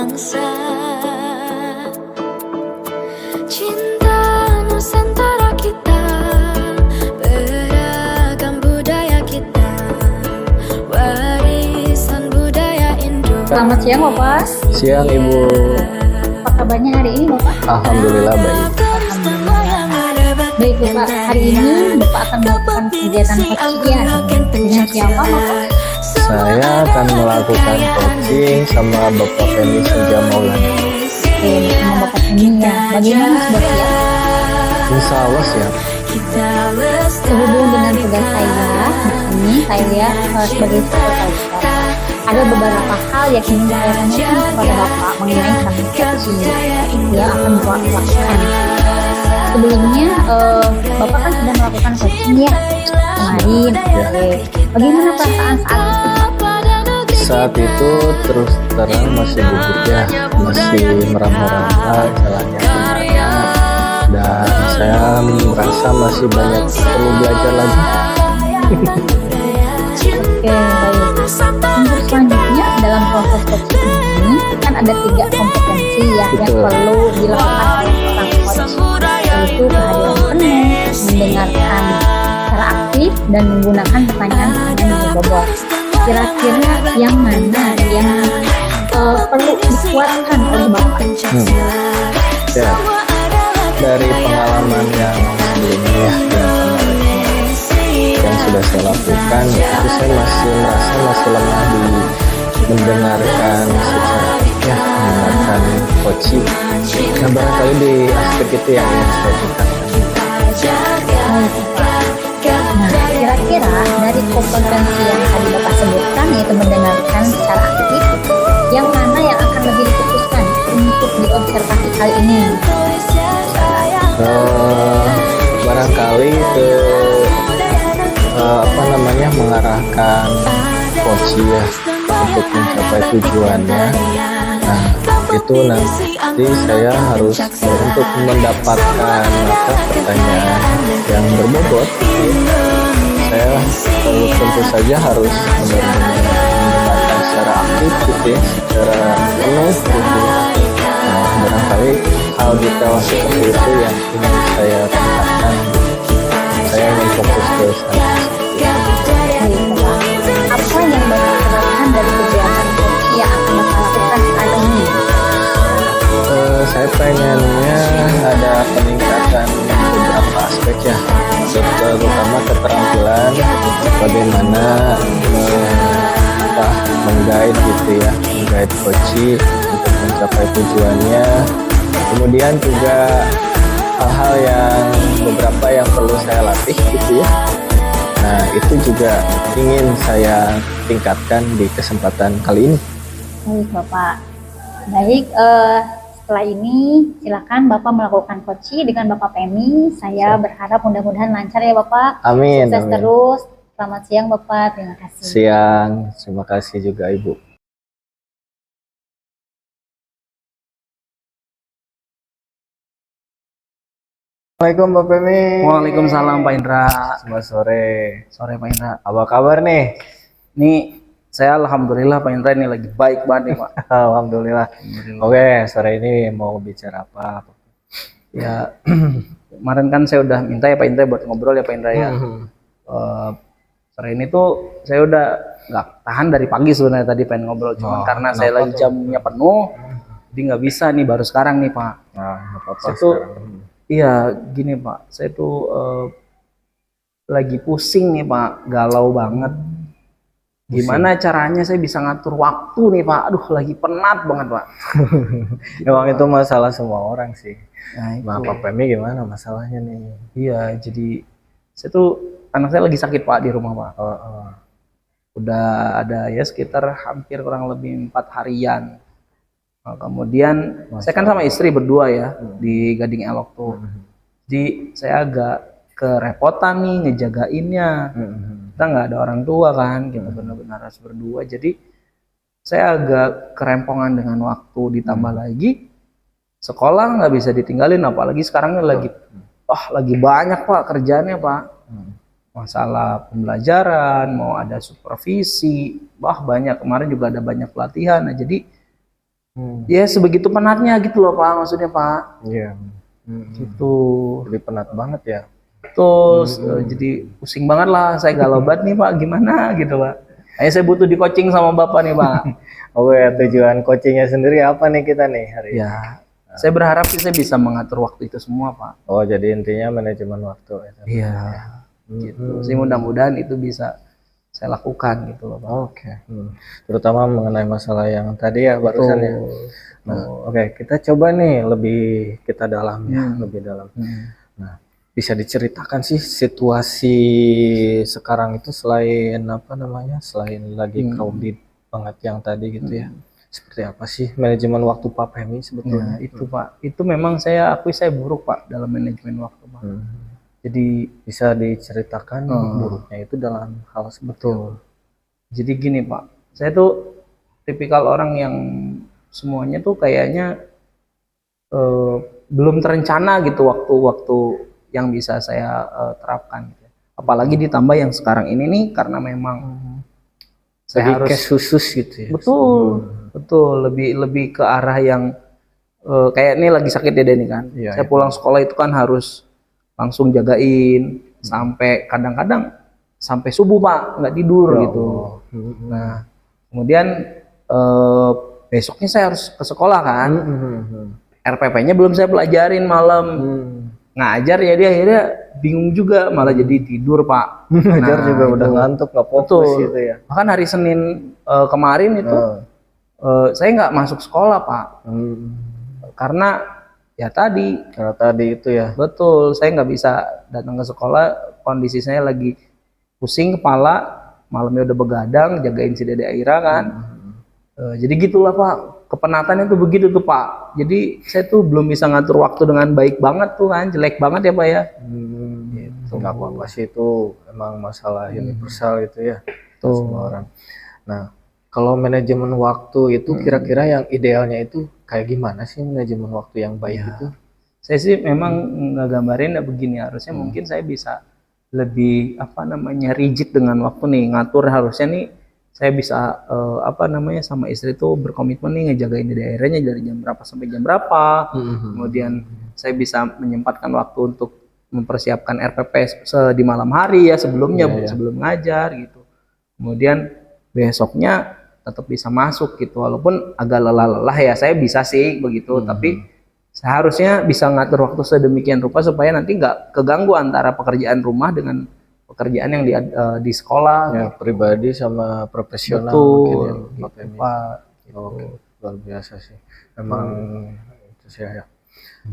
bangsa. Cinta Nusantara kita, beragam budaya kita, warisan budaya Indonesia. Selamat siang Bapak. Siang Ibu. Apa kabarnya hari ini Bapak? Alhamdulillah baik. Baik Bapak, hari ini Bapak akan melakukan kegiatan coaching dengan siapa Bapak? Saya akan melakukan coaching sama Bapak Feni Senja Maulana. Oke, sama Bapak ini ya. Bagaimana sudah siap? Insya Allah siap. Sehubung dengan tugas saya di sini, saya lihat sebagai supervisor, ada beberapa hal yang ingin saya tanyakan kepada Bapak mengenai coaching yang akan Bapak lakukan. Sebelumnya, Bapak kan sudah melakukan coaching ya kemarin. Oke. Bagaimana perasaan saat itu? Saat itu terus terang masih gugup ya, masih meraba-raba jalannya kemana, dan saya merasa masih banyak perlu belajar lagi. Oke, baik. Untuk selanjutnya dalam proses coaching ini kan ada 3 kompetensi ya yang Betul. perlu dilakukan oleh seorang coach, yaitu kehadiran penuh, mendengarkan secara aktif, dan menggunakan pertanyaan-pertanyaan yang berbobot. Kira-kira yang mana yang perlu dikuatkan oleh Bapak? Ya, dari pengalaman yang sebelumnya ya, yang sudah saya lakukan, itu saya masih merasa masih lemah di mendengarkan secara ya, mendengarkan coaching. Nah, barangkali di aspek itu yang ingin saya tingkatkan. Nah, kira-kira dari kompetensi yang tadi Bapak sebutkan, yaitu mendengarkan secara aktif, yang mana yang akan lebih difokuskan untuk diobservasi kali ini? Barangkali ke mengarahkan coaching ya untuk mencapai tujuannya. Nah, itu nanti saya harus untuk mendapatkan pertanyaan yang berbobot. Saya tentu saja harus mendengarkan secara aktif gitu ya, secara penuh gitu. Nah, barangkali hal detail seperti itu yang ingin saya tingkatkan. Saya ingin fokus ke sana. Apa yang Bapak harapkan dari kegiatan coaching yang akan Bapak lakukan saat ini? Saya pengennya ada peningkatan beberapa aspek ya, terutama keterampilan bagaimana menggait gitu ya, menggait coaching untuk mencapai tujuannya. Kemudian juga hal-hal yang beberapa yang perlu saya latih gitu ya. Nah, itu juga ingin saya tingkatkan di kesempatan kali ini. Baik Bapak. Baik, setelah ini silakan Bapak melakukan coaching dengan Bapak Feni. Saya berharap mudah-mudahan lancar ya Bapak. Amin. Sukses Amin. terus. Selamat siang Bapak. Terima kasih. Siang, terima kasih juga Ibu. Assalamualaikum Pak Femi. Waalaikumsalam Pak Indra. Selamat sore. Sore Pak Indra. Apa kabar nih? Ini saya alhamdulillah Pak Indra ini lagi baik banget nih Pak. Alhamdulillah. Oke, sore ini mau bicara apa? Ya kemarin kan saya udah minta ya Pak Indra buat ngobrol ya Pak Indra ya. Sore ini tuh saya udah nggak tahan dari pagi sebenarnya tadi pengen ngobrol, cuman karena saya lagi jamnya penuh, jadi nggak bisa nih baru sekarang nih Pak. Nah, nggak apa-apa Saya tuh, sekarang. iya gini Pak, saya tuh lagi pusing nih Pak, galau banget. Gimana caranya saya bisa ngatur waktu nih Pak? Aduh lagi penat banget Pak. Emang itu masalah semua orang sih. Nah, itu. Nah, Pak Femi gimana masalahnya nih? Iya, jadi saya tuh anak saya lagi sakit Pak di rumah Pak. Udah ada ya sekitar hampir kurang lebih 4 harian. Nah, kemudian saya kan sama istri berdua ya di Gading Elok tuh. Jadi saya agak kerepotan nih ngejagainnya. Kita nggak ada orang tua kan, kita benar-benar harus berdua. Jadi saya agak kerempongan dengan waktu, ditambah lagi sekolah nggak bisa ditinggalin, apalagi sekarang lagi lagi banyak Pak kerjaannya Pak. Masalah pembelajaran, mau ada supervisi, banyak, kemarin juga ada banyak pelatihan. Nah, jadi Ya sebegitu penatnya gitu loh Pak, maksudnya Pak. Iya. Gitu. Jadi penat banget ya. Terus jadi pusing banget lah, saya galau banget nih Pak, gimana gitu Pak. Saya butuh di coaching sama Bapak nih Pak. Oke, tujuan coachingnya sendiri apa nih kita nih hari ini? Ya, saya berharap sih saya bisa mengatur waktu itu semua Pak. Oh, jadi intinya manajemen waktu. Iya. Gitu. Sih mudah-mudahan itu bisa saya lakukan gitu loh Pak. Oke. Terutama mengenai masalah yang tadi ya barusan ya. Nah, oke, kita coba nih lebih kita dalam ya, lebih dalam. Nah, bisa diceritakan sih situasi sekarang itu selain apa namanya, selain lagi crowded banget yang tadi gitu ya. Seperti apa sih manajemen waktu Pak Femi sebetulnya? Itu Pak, itu memang saya akui saya buruk Pak dalam manajemen waktu Pak. Jadi Bisa diceritakan buruknya itu dalam hal seperti apa? Jadi gini Pak, saya tuh tipikal orang yang semuanya tuh kayaknya belum terencana gitu waktu-waktu yang bisa saya terapkan. Gitu. Apalagi ditambah yang sekarang ini nih karena memang saya Jadi harus case khusus gitu ya. betul lebih ke arah yang kayak ini lagi sakit dede nih kan. Saya pulang sekolah itu kan harus langsung jagain sampai kadang-kadang sampai subuh Pak, nggak tidur gitu. Nah kemudian besoknya saya harus ke sekolah kan. RPP-nya belum saya pelajarin malam. Ngajar ya dia akhirnya bingung juga malah jadi tidur Pak. Ngajar juga udah ngantuk nggak fokus gitu ya. Bahkan hari Senin kemarin itu saya nggak masuk sekolah Pak. Karena tadi itu ya. Betul, saya nggak bisa datang ke sekolah, kondisi saya lagi pusing kepala, malamnya udah begadang, jagain si Dede Aira kan. Jadi gitulah Pak, kepenatannya tuh begitu tuh Pak. Jadi saya tuh belum bisa ngatur waktu dengan baik banget tuh kan, jelek banget ya Pak ya. Gitu. Nggak apa-apa sih, itu emang masalah universal gitu ya, semua orang. Nah, kalau manajemen waktu itu kira-kira yang idealnya itu kayak gimana sih manajemen waktu yang baik itu? Saya sih memang nggak gambarin begini, harusnya mungkin saya bisa lebih rigid dengan waktu nih, ngatur harusnya nih saya bisa sama istri tuh berkomitmen nih ngejagain di daerahnya dari jam berapa sampai jam berapa. Kemudian saya bisa menyempatkan waktu untuk mempersiapkan RPP di malam hari ya sebelumnya sebelum ngajar gitu. Kemudian besoknya tetap bisa masuk gitu, walaupun agak lelah-lelah ya saya bisa sih begitu, tapi seharusnya bisa ngatur waktu sedemikian rupa supaya nanti nggak keganggu antara pekerjaan rumah dengan pekerjaan yang di sekolah ya, gitu. Pribadi sama profesional. Betul, mungkin ya, gitu, Pak. Oke, luar biasa sih emang itu sih ya.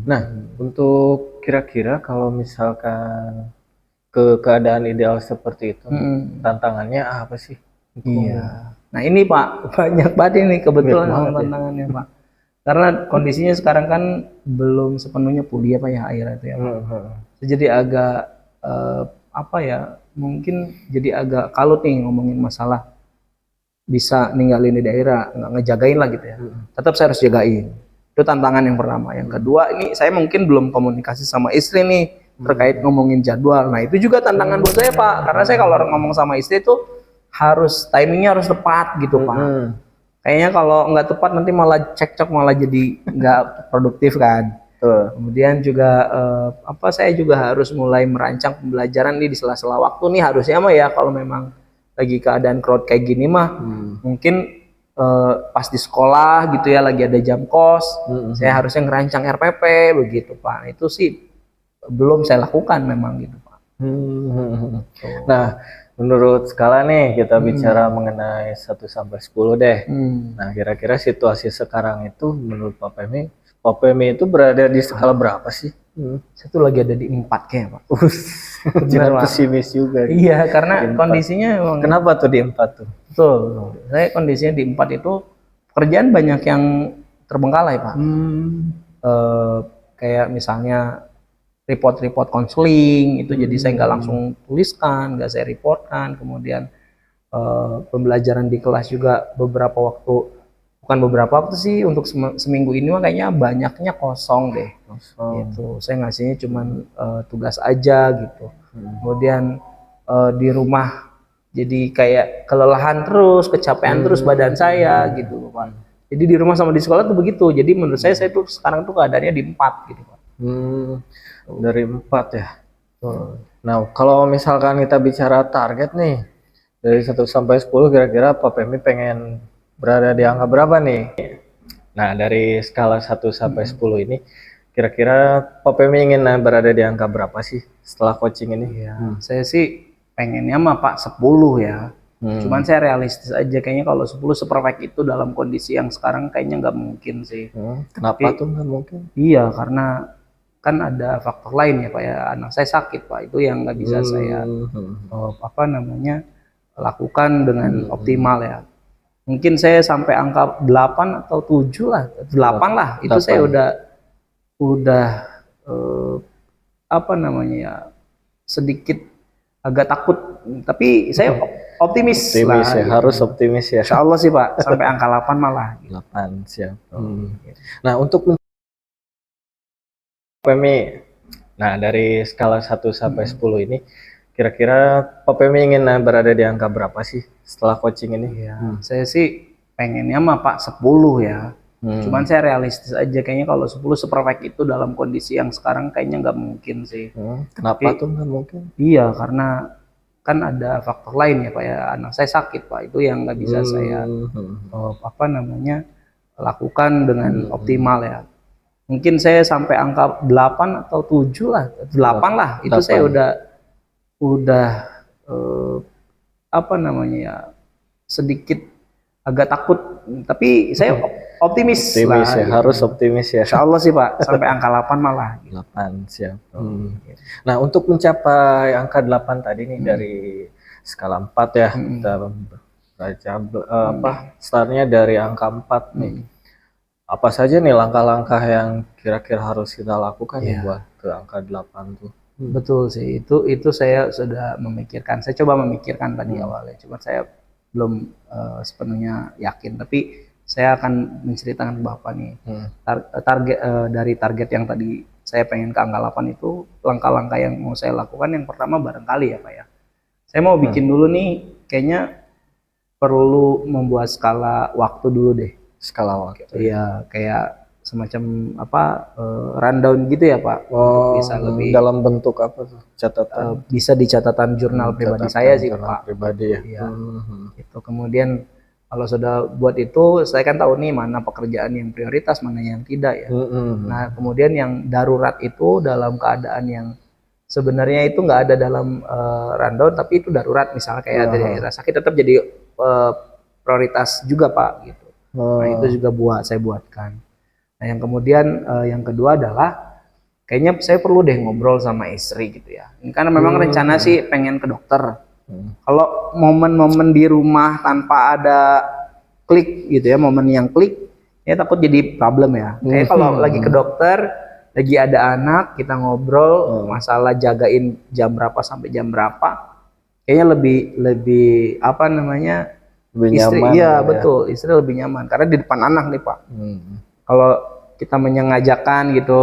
Nah, untuk kira-kira kalau misalkan keadaan ideal seperti itu, tantangannya apa sih? Iya. Nah ini Pak, banyak banget ini kebetulan tantangannya Pak. Karena kondisinya sekarang kan belum sepenuhnya pulih Pak ya Aira itu ya Pak. Jadi agak mungkin jadi agak kalut nih ngomongin masalah bisa ninggalin di daerah, nggak ngejagain lah gitu ya. Tetap saya harus jagain. Itu tantangan yang pertama. Yang kedua ini saya mungkin belum komunikasi sama istri nih terkait ngomongin jadwal. Nah itu juga tantangan buat saya Pak. Karena saya kalau ngomong sama istri itu harus timingnya harus tepat gitu Pak. Kayaknya kalau nggak tepat nanti malah cekcok, malah jadi nggak produktif kan. Kemudian juga saya juga harus mulai merancang pembelajaran nih di sela-sela waktu nih harusnya mah ya kalau memang lagi keadaan crowd kayak gini mah mungkin pas di sekolah gitu ya lagi ada jam kos saya harusnya ngerancang RPP begitu Pak. Itu sih belum saya lakukan memang gitu Pak. Nah, menurut skala nih kita bicara mengenai 1 sampai 10 deh. Nah, kira-kira situasi sekarang itu menurut Pak Femi itu berada di skala berapa sih? Saya tuh lagi ada di 4 kayaknya Pak. Jangan pesimis juga. Iya, karena kondisinya emang. Kenapa tuh di 4 tuh? Betul. Saya kondisinya di 4 itu pekerjaan banyak yang terbengkalai Pak. Kayak misalnya report konseling itu jadi saya nggak langsung tuliskan, nggak saya reportkan. Kemudian pembelajaran di kelas juga bukan beberapa waktu sih untuk seminggu ini mah kayaknya banyaknya kosong deh. Gitu. Saya ngasihnya cuman tugas aja gitu. Kemudian di rumah jadi kayak kelelahan terus, kecapean terus badan saya gitu Pak. Jadi di rumah sama di sekolah tuh begitu. Jadi menurut saya tuh sekarang tuh keadaannya di 4 gitu Pak. Dari 4 ya. Nah, kalau misalkan kita bicara target nih, dari 1 sampai 10 kira-kira Pak Femi pengen berada di angka berapa nih? Nah, dari skala 1 sampai 10 ini, kira-kira Pak Femi ingin berada di angka berapa sih setelah coaching ini? Saya sih pengennya mah Pak 10 ya. Cuman saya realistis aja, kayaknya kalau 10 seperfect itu dalam kondisi yang sekarang kayaknya nggak mungkin sih. Kenapa tuh nggak mungkin? Iya, karena kan ada faktor lain ya Pak ya. Anak saya sakit Pak, itu yang nggak bisa saya lakukan dengan optimal ya. Mungkin saya sampai angka 8 atau 7 lah, 8 lah. Itu 8. saya udah sedikit agak takut, tapi saya optimis lah, ya, gitu. Harus optimis ya. Insya Allah sih Pak, sampai angka 8 malah. 8 siap. Nah, untuk Femi, nah dari skala 1 sampai 10 ini, kira-kira Pak Femi ingin berada di angka berapa sih setelah coaching ini? Saya sih pengennya mah Pak 10 ya. Cuman saya realistis aja, kayaknya kalau 10 seperfect itu dalam kondisi yang sekarang kayaknya nggak mungkin sih. Kenapa tuh nggak mungkin? Iya, karena kan ada faktor lain ya Pak ya. Anak saya sakit Pak, itu yang nggak bisa saya lakukan dengan optimal ya. Mungkin saya sampai angka 8 atau 7 lah, 8 lah. Itu 8. saya udah sedikit agak takut, tapi saya optimis lah, ya, gitu. Harus optimis ya. Insya Allah sih Pak, sampai angka 8 malah. 8 siap. Nah, untuk mencapai angka 8 tadi nih dari skala 4 ya, kita baca startnya dari angka 4 nih. Apa saja nih langkah-langkah yang kira-kira harus kita lakukan nih buat ke angka 8 tuh? Betul sih, itu saya sudah memikirkan. Saya coba memikirkan tadi awalnya, cuma saya belum sepenuhnya yakin. Tapi saya akan menceritakan ke Bapak nih target dari target yang tadi saya pengen ke angka 8 itu, langkah-langkah yang mau saya lakukan. Yang pertama barangkali ya Pak ya, saya mau bikin dulu nih, kayaknya perlu membuat skala waktu dulu deh. Skala waktu. Iya, kayak semacam rundown gitu ya Pak. Bisa lebih dalam bentuk apa tuh? Catatan. Bisa di catatan jurnal pribadi saya sih Pak. Pribadi ya. Iya. Itu kemudian kalau sudah buat itu, saya kan tahu nih mana pekerjaan yang prioritas, mana yang tidak ya. Nah, kemudian yang darurat itu dalam keadaan yang sebenarnya itu nggak ada dalam rundown, tapi itu darurat, misalnya kayak ada daerah sakit, tetap jadi prioritas juga Pak gitu. Nah, itu juga saya buatkan. Nah, yang kemudian yang kedua adalah kayaknya saya perlu deh ngobrol sama istri gitu ya. Ini karena memang rencana sih pengen ke dokter. Kalau momen-momen di rumah tanpa ada klik gitu ya, momen yang klik, ya takut jadi problem ya. Kayak kalau lagi ke dokter, lagi ada anak, kita ngobrol masalah jagain jam berapa sampai jam berapa, kayaknya lebih lebih istri, nyaman. iya betul, istri lebih nyaman karena di depan anak nih Pak. Kalau kita menyengajakan gitu,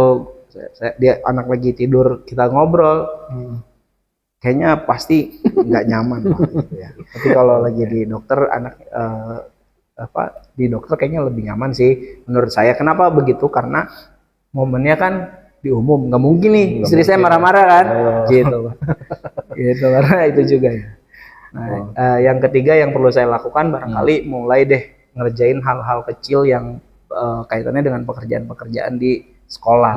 dia anak lagi tidur, kita ngobrol, kayaknya pasti nggak nyaman Pak, gitu ya. Tapi kalau lagi di dokter, di dokter kayaknya lebih nyaman sih menurut saya. Kenapa begitu? Karena momennya kan di umum, nggak mungkin nih istri saya marah-marah kan, gitu. Gitu, karena itu juga ya. Nah, yang ketiga yang perlu saya lakukan barangkali mulai deh ngerjain hal-hal kecil yang kaitannya dengan pekerjaan-pekerjaan di sekolah.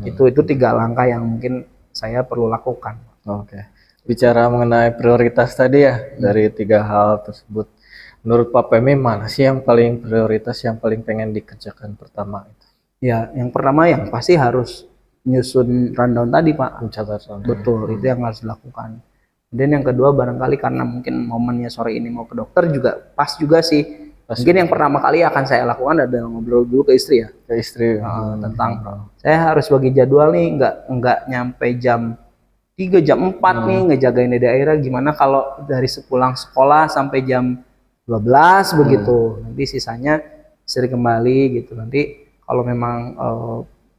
Itu 3 langkah yang mungkin saya perlu lakukan. Oke. Bicara mengenai prioritas tadi ya, dari 3 hal tersebut, menurut Pak Femi mana sih yang paling prioritas, yang paling pengen dikerjakan pertama itu? Ya, yang pertama yang pasti harus nyusun rundown tadi Pak. Mencatat. Betul, itu yang harus dilakukan. Dan yang kedua barangkali karena mungkin momennya sore ini mau ke dokter juga pas juga sih. Mungkin yang pertama kali akan saya lakukan adalah ngobrol dulu ke istri ya. Ke istri. Tentang saya harus bagi jadwal nih, nggak nyampe jam 3, jam 4 nih ngejagain di daerah. Gimana kalau dari sepulang sekolah sampai jam 12 begitu. Nanti sisanya istri kembali gitu. Nanti kalau memang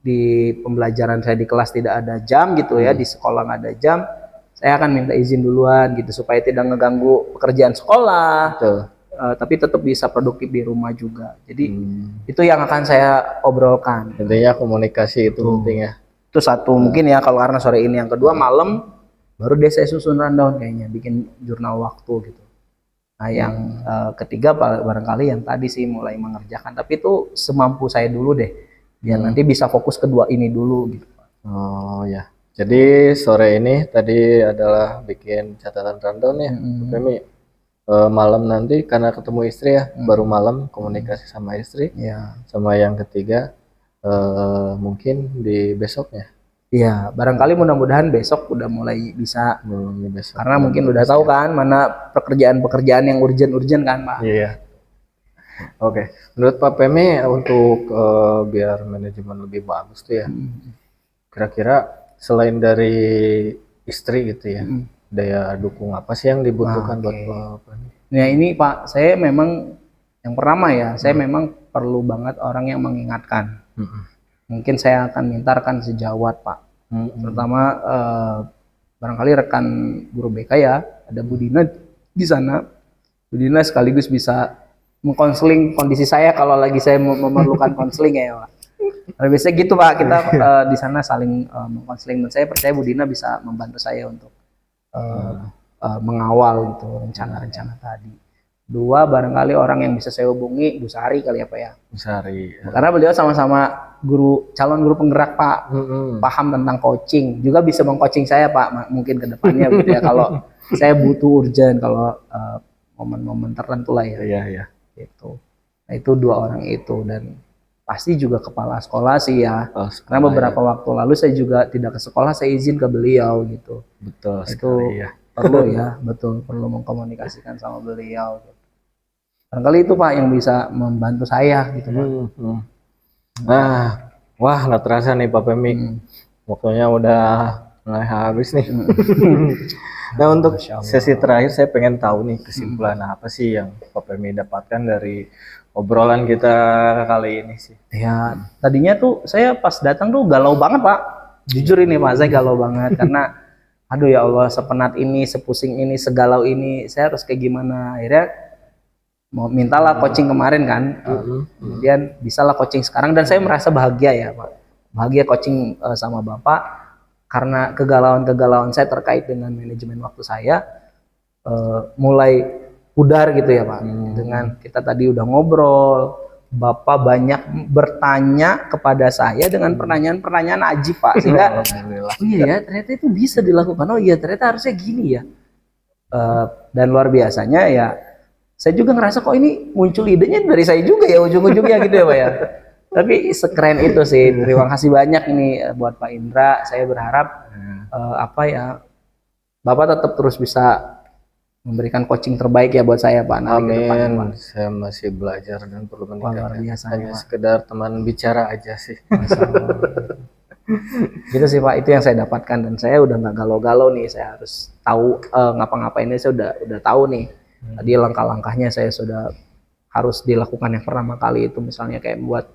di pembelajaran saya di kelas tidak ada jam gitu ya, di sekolah nggak ada jam, saya akan minta izin duluan gitu supaya tidak ngeganggu pekerjaan sekolah. tapi tetap bisa produktif di rumah juga. Jadi itu yang akan saya obrolkan. Intinya komunikasi itu penting ya. Itu satu mungkin ya kalau karena sore ini. Yang kedua malam baru deh saya susun rundown kayaknya, bikin jurnal waktu gitu. Nah yang ketiga barangkali yang tadi sih mulai mengerjakan, tapi itu semampu saya dulu deh, biar nanti bisa fokus kedua ini dulu gitu. Oh ya. Jadi sore ini tadi adalah bikin catatan rundown ya, Femi. Malam nanti karena ketemu istri ya, baru malam komunikasi sama istri. Ya. Sama yang ketiga mungkin di besoknya. Iya, barangkali mudah-mudahan besok udah mulai bisa. Besok. Karena mungkin udah tahu kan mana pekerjaan-pekerjaan yang urgent-urgent kan, Pak. Iya. Oke. Menurut Pak Femi untuk biar manajemen lebih bagus tuh ya. Kira-kira selain dari istri gitu ya, daya dukung apa sih yang dibutuhkan buat Pak Femi? Nah ini Pak, saya memang yang pertama ya, saya memang perlu banget orang yang mengingatkan. Mungkin saya akan mintakan sejawat Pak, terutama barangkali rekan guru BK ya, ada Bu Dina di sana. Bu Dina sekaligus bisa mengkonseling kondisi saya kalau lagi saya memerlukan konseling ya Pak. Nah, biasanya gitu Pak, kita di sana saling mengkonseling, dan saya percaya Bu Dina bisa membantu saya untuk mengawal gitu rencana-rencana tadi. Dua, barangkali orang yang bisa saya hubungi Bu Sari kali ya Pak ya. Bu Sari. Ya. Karena beliau sama-sama calon guru penggerak Pak, paham tentang coaching, juga bisa meng-coaching saya Pak mungkin ke depannya gitu ya kalau saya butuh urgent, kalau momen-momen tertentu lah ya. Iya. Gitu. Nah itu dua orang itu, dan pasti juga kepala sekolah sih ya. Karena beberapa waktu lalu saya juga tidak ke sekolah, saya izin ke beliau gitu. Betul itu sekali ya. Perlu ya, betul, perlu mengkomunikasikan sama beliau. Barangkali itu Pak yang bisa membantu saya gitu Pak. Nah, wah nggak terasa nih Pak Femi. Waktunya udah mulai habis nih. Nah untuk sesi terakhir saya pengen tahu nih kesimpulan apa sih yang Pak Femi dapatkan dari obrolan kita kali ini sih. Ya, tadinya tuh saya pas datang tuh galau banget Pak. Jujur ini Pak, saya galau banget karena aduh ya Allah, sepenat ini, sepusing ini, segalau ini, saya harus kayak gimana. Akhirnya mau mintalah coaching kemarin kan. Kemudian bisalah coaching sekarang, dan saya merasa bahagia ya Pak. Bahagia coaching sama Bapak karena kegalauan-kegalauan saya terkait dengan manajemen waktu saya mulai pudar gitu ya Pak. Dengan kita tadi udah ngobrol, Bapak banyak bertanya kepada saya dengan pertanyaan-pertanyaan ajib Pak, sehingga oh iya ya ternyata itu bisa dilakukan, oh iya ternyata harusnya gini ya. Dan luar biasanya ya, saya juga ngerasa kok ini muncul idenya dari saya juga ya ujung-ujungnya gitu ya Pak ya. Tapi sekeren itu sih. Terima kasih banyak ini buat Pak Indra. Saya berharap Bapak tetap terus bisa memberikan coaching terbaik ya buat saya Pak. Amin. Saya masih belajar dan perlu meningkatkan. Hanya sekedar teman bicara aja sih. Gitu sih Pak, itu yang saya dapatkan, dan saya udah nggak galau-galau nih. Saya harus tahu ngapa-ngapainnya, saya udah tahu nih. Tadi langkah-langkahnya saya sudah harus dilakukan. Yang pertama kali itu misalnya kayak buat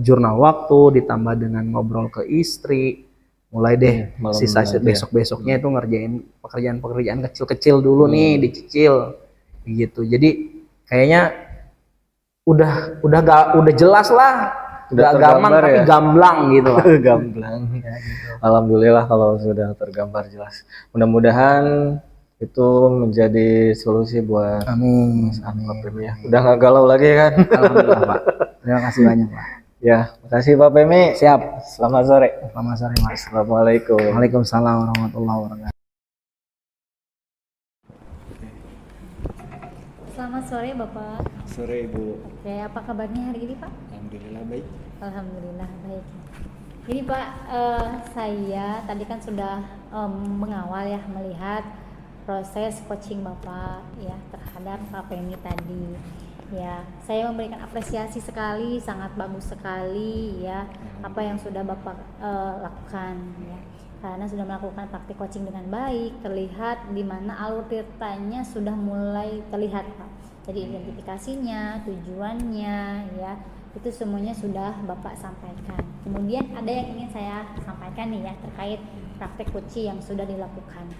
jurnal waktu ditambah dengan ngobrol ke istri. Mulai deh sisa besok-besoknya itu ngerjain pekerjaan-pekerjaan kecil-kecil dulu nih, dicicil gitu. Jadi kayaknya udah jelas lah, udah gampang tapi gamblang gitu lah. Gamblang. Ya, gitu. Alhamdulillah kalau sudah tergambar jelas. Mudah-mudahan itu menjadi solusi buat Mas Femi ya. Udah nggak galau lagi kan? Alhamdulillah Pak. Terima kasih banyak Pak. Ya, makasih Pak Femi. Siap. Selamat sore. Selamat sore Mas. Assalamualaikum. Waalaikumsalam warahmatullahi wabarakatuh. Selamat sore Bapak. Sore Ibu. Oke, apa kabarnya hari ini Pak? Alhamdulillah baik. Alhamdulillah baik. Ini Pak, saya tadi kan sudah mengawal ya, melihat proses coaching Bapak ya terhadap Pak Femi tadi. Ya, saya memberikan apresiasi sekali, sangat bagus sekali ya apa yang sudah Bapak lakukan ya. Karena sudah melakukan praktik coaching dengan baik, terlihat di mana alur ceritanya sudah mulai terlihat Pak. Jadi identifikasinya, tujuannya ya, itu semuanya sudah Bapak sampaikan. Kemudian ada yang ingin saya sampaikan nih ya terkait praktik coaching yang sudah dilakukan.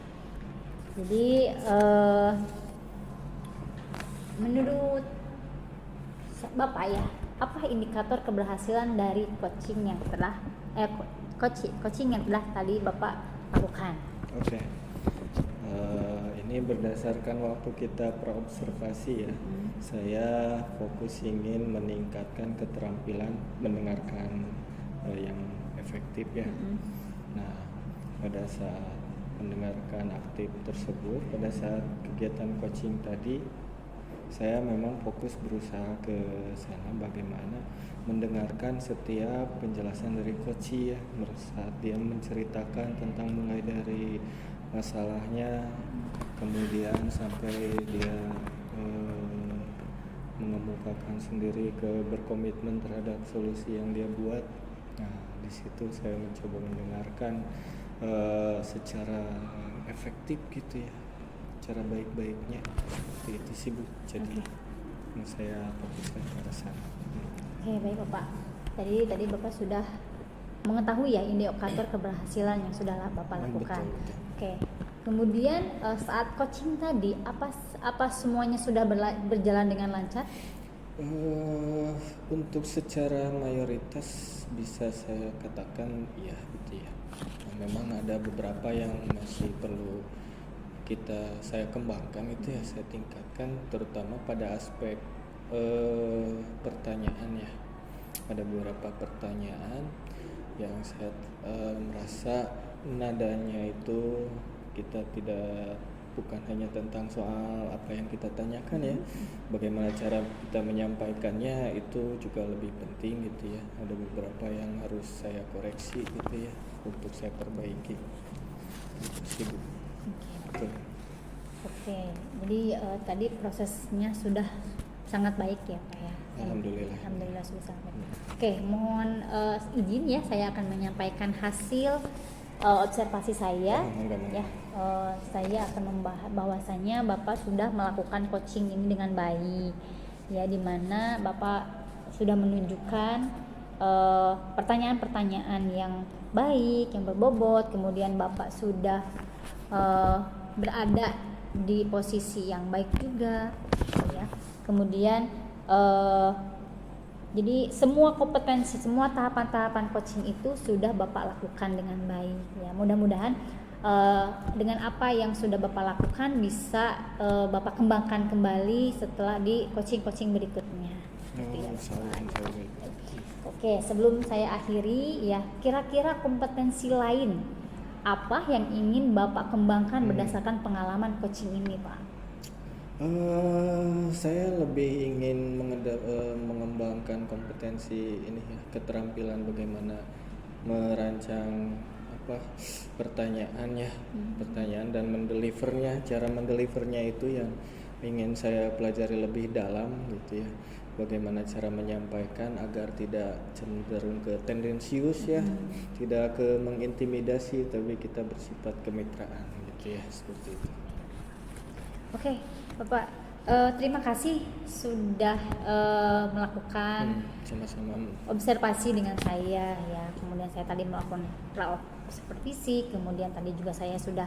Jadi menurut Bapak ya, apa indikator keberhasilan dari coaching yang telah coaching yang telah tadi Bapak lakukan? Oke. Ini berdasarkan waktu kita praobservasi ya. Saya fokus ingin meningkatkan keterampilan mendengarkan yang efektif ya. Nah, pada saat mendengarkan aktif tersebut, pada saat kegiatan coaching tadi, saya memang fokus berusaha ke sana bagaimana mendengarkan setiap penjelasan dari coach ya, saat dia menceritakan tentang mulai dari masalahnya, kemudian sampai dia mengemukakan sendiri ke berkomitmen terhadap solusi yang dia buat. Nah, di situ saya mencoba mendengarkan secara efektif gitu ya, cara baik-baiknya seperti itu sih Bu. Jadi saya fokuskan ke arah sana. Oke, baik Bapak. Tadi Bapak sudah mengetahui ya indikator keberhasilan yang sudah Bapak lakukan. Betul. Oke. Kemudian saat coaching tadi apa semuanya sudah berjalan dengan lancar? Untuk secara mayoritas bisa saya katakan ya gitu ya. Memang ada beberapa yang masih perlu saya kembangkan itu ya, saya tingkatkan terutama pada aspek pertanyaan ya. Ada beberapa pertanyaan yang saya merasa nadanya itu kita bukan hanya tentang soal apa yang kita tanyakan ya, bagaimana cara kita menyampaikannya itu juga lebih penting gitu ya. Ada beberapa yang harus saya koreksi gitu ya, untuk saya perbaiki gitu sih Bu. Oke, jadi tadi prosesnya sudah sangat baik ya Pak ya. Alhamdulillah sudah sangat baik. Oke, mohon izin ya, saya akan menyampaikan hasil observasi saya. Ya, saya akan membahas bahwasanya Bapak sudah melakukan coaching ini dengan baik, ya, dimana Bapak sudah menunjukkan pertanyaan-pertanyaan yang baik, yang berbobot. Kemudian Bapak sudah berada di posisi yang baik juga, ya. Kemudian jadi semua kompetensi, semua tahapan-tahapan coaching itu sudah Bapak lakukan dengan baik, ya. Mudah-mudahan dengan apa yang sudah Bapak lakukan bisa Bapak kembangkan kembali setelah di coaching-coaching berikutnya. Oke, sebelum saya akhiri ya, kira-kira kompetensi lain apa yang ingin Bapak kembangkan berdasarkan pengalaman coaching ini, Pak? Saya lebih ingin mengembangkan kompetensi ini ya, keterampilan bagaimana merancang pertanyaan dan mendelivernya. Cara mendelivernya itu yang ingin saya pelajari lebih dalam gitu ya. Bagaimana cara menyampaikan agar tidak cenderung ke tendensius ya, tidak ke mengintimidasi, tapi kita bersifat kemitraan gitu ya, seperti itu. Oke, Bapak, terima kasih sudah melakukan sama-sama observasi dengan saya ya. Kemudian saya tadi melakukan supervisi, kemudian tadi juga saya sudah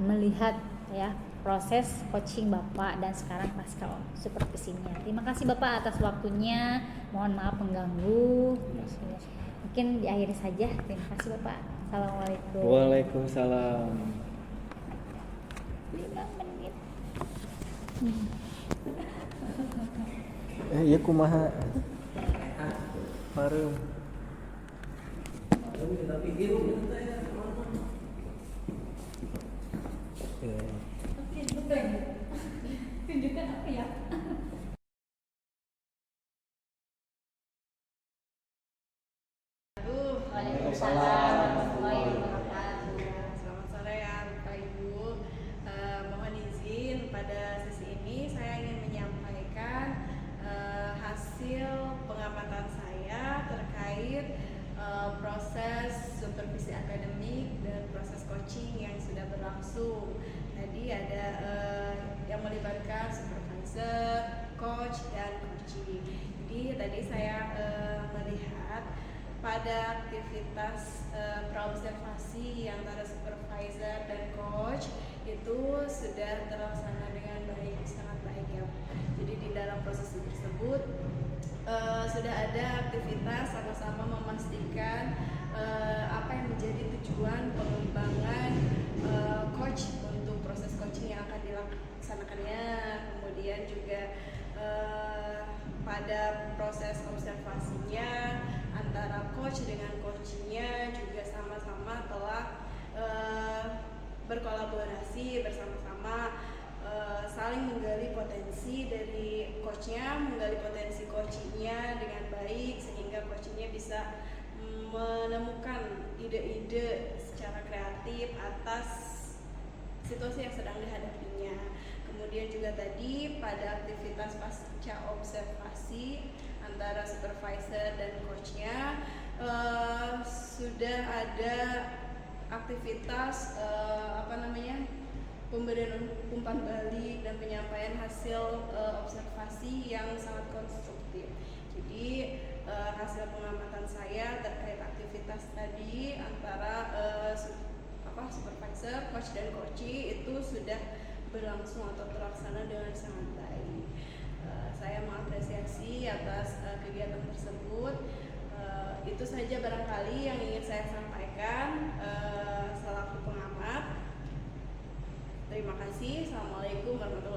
melihat ya proses coaching Bapak dan sekarang pasca supervisinya. Terima kasih Bapak atas waktunya. Mohon maaf mengganggu. Mungkin diakhiri saja. Terima kasih Bapak. Assalamualaikum. Waalaikumsalam. 5 menit. Iya kumaha. Pareum. Tunjukkan apa ya? Waalaikumsalam. Selamat sore ya Bapak Ibu. Mohon izin pada sesi ini saya ingin menyampaikan hasil pengamatan saya terkait proses supervisi akademik dan proses coaching yang sudah berlangsung. Tadi ada yang melibatkan supervisor, coach, dan coaching. Jadi tadi saya melihat pada aktivitas praobservasi antara supervisor dan coach itu sudah terlaksana dengan baik, sangat baik ya. Jadi di dalam proses tersebut sudah ada aktivitas sama-sama memastikan apa yang menjadi tujuan pengembangan coach untuk proses coaching yang akan dilaksanakannya. Kemudian juga pada proses observasinya antara coach dengan coachnya juga sama-sama telah berkolaborasi bersama-sama, saling menggali potensi dari coachnya, menggali potensi coachingnya dengan baik sehingga coachingnya bisa menemukan ide-ide secara kreatif atas situasi yang sedang dihadapinya. Kemudian juga tadi pada aktivitas pasca observasi antara supervisor dan coachnya sudah ada aktivitas pemberian umpan balik dan penyampaian hasil observasi yang sangat konstruktif. Jadi hasil pengamatan saya terkait aktivitas tadi antara supervisor, coach dan coachee itu sudah berlangsung atau terlaksana dengan sangat baik. Saya mengapresiasi atas kegiatan tersebut. Itu saja barangkali yang ingin saya sampaikan selaku pengamat. Terima kasih. Assalamualaikum warahmatullahi wabarakatuh.